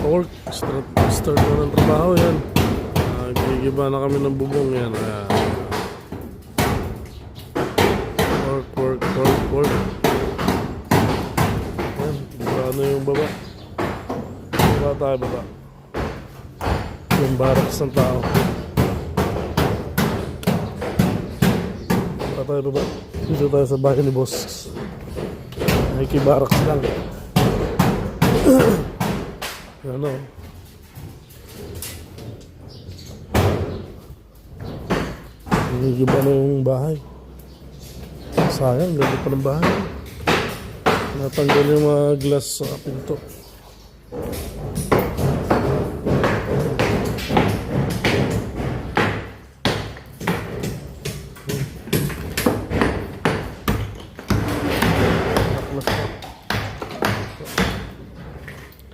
work. Start na ng trabaho yan. Gigiba na kami ng bubong yan. Work. Yan, ano yung baba. Baba. Yung barracks ng tao. Baba. Dito tayo sa bahay ni boss. Nakikibarracks lang. Ano? Nagigiba na yung bahay. Sayang, ganda pa ng bahay. Natanggal yung mga glass sa pinto.